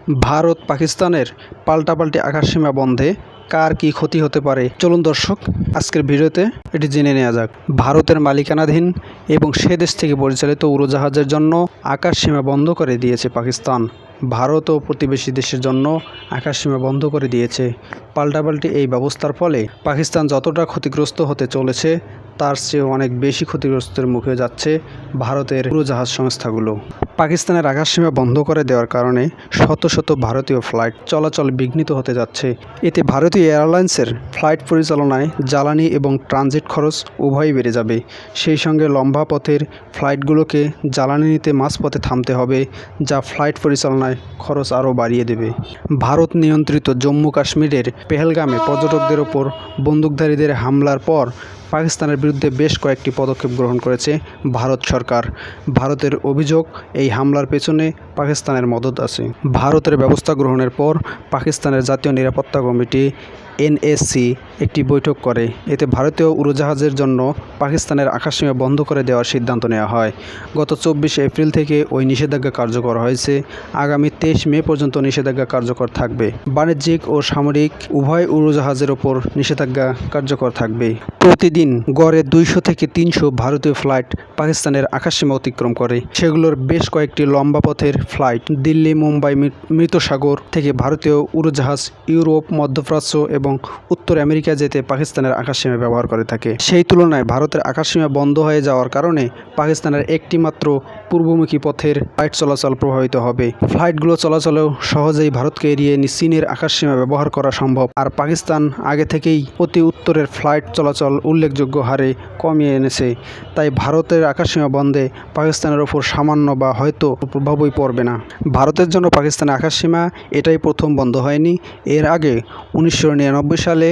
ভারত পাকিস্তানের পাল্টাপাল্টি আকাশসীমা বন্ধে কার কী ক্ষতি হতে পারে, চলুন দর্শক আজকের ভিডিওতে এটি জেনে নেওয়া যাক। ভারতের মালিকানাধীন এবং সে দেশ থেকে পরিচালিত উড়োজাহাজের জন্য আকাশসীমা বন্ধ করে দিয়েছে পাকিস্তান। ভারত ও প্রতিবেশী দেশের জন্য আকাশসীমা বন্ধ করে দিয়েছে। পাল্টাপাল্টি এই ব্যবস্থার ফলে পাকিস্তান যতটা ক্ষতিগ্রস্ত হতে চলেছে তার চেয়ে অনেক বেশি ক্ষতিগ্রস্তের মুখে যাচ্ছে ভারতের উড়োজাহাজ সংস্থাগুলো। পাকিস্তানের আকাশসীমা বন্ধ করে দেওয়ার কারণে শত শত ভারতীয় ফ্লাইট চলাচল বিঘ্নিত হতে যাচ্ছে। এতে ভারতীয় এয়ারলাইন্সের ফ্লাইট পরিচালনায় জ্বালানি এবং ট্রানজিট খরচ উভয়ই বেড়ে যাবে। সেই সঙ্গে লম্বা পথের ফ্লাইটগুলোকে জ্বালানি নিতে মাঝপথে থামতে হবে, যা ফ্লাইট পরিচালনায় খরচ আরও বাড়িয়ে দেবে। ভারত নিয়ন্ত্রিত জম্মু কাশ্মীরের পেহেলগামে পর্যটকদের ওপর বন্দুকধারীদের হামলার পর পাকিস্তানের বিরুদ্ধে বেশ কয়েকটি পদক্ষেপ গ্রহণ করেছে ভারত সরকার। ভারতের অভিযোগ, এই হামলার পেছনে পাকিস্তানের মদদ আছে। ভারতের ব্যবস্থা গ্রহণের পর পাকিস্তানের জাতীয় নিরাপত্তা কমিটি এনএসসি একটি বৈঠক করে। এতে ভারতীয় উড়োজাহাজের জন্য পাকিস্তানের আকাশসীমা বন্ধ করে দেওয়ার সিদ্ধান্ত নেওয়া হয়। গত 24 এপ্রিল থেকে ওই নিষেধাজ্ঞা কার্যকর হয়েছে। আগামী 23 মে পর্যন্ত নিষেধাজ্ঞা কার্যকর থাকবে। বাণিজ্যিক ও সামরিক উভয় উড়োজাহাজের ওপর নিষেধাজ্ঞা কার্যকর থাকবে। প্রতিদিন গড়ে 200 থেকে 300 ভারতীয় ফ্লাইট পাকিস্তানের আকাশসীমা অতিক্রম করে। সেগুলোর বেশ কয়েকটি লম্বা পথের ফ্লাইট দিল্লি, মুম্বাই, মৃতসাগর থেকে ভারতীয় উড়োজাহাজ ইউরোপ, মধ্যপ্রাচ্য এবং উত্তর আমেরিকা যেতে পাকিস্তানের আকাশসীমা ব্যবহার করে থাকে। সেই তুলনায় ভারতের আকাশসীমা বন্ধ হয়ে যাওয়ার কারণে পাকিস্তানের একটি মাত্র পূর্বমুখী পথের ফ্লাইট চলাচল প্রভাবিত হবে। ফ্লাইটগুলো চলাচলেও সহজেই ভারতকে এড়িয়ে চীনের আকাশসীমা ব্যবহার করা সম্ভব। আর পাকিস্তান আগে থেকেই অতি উত্তরের ফ্লাইট চলাচল উল্লেখযোগ্য হারে কমিয়ে এনেছে। তাই ভারতের আকাশসীমা বন্ধে পাকিস্তানের ওপর সামান্য বা হয়তো প্রভাবই পড়বে না। ভারতের জন্য পাকিস্তানের আকাশসীমা এটাই প্রথম বন্ধ হয়নি। এর আগে 1999 সালে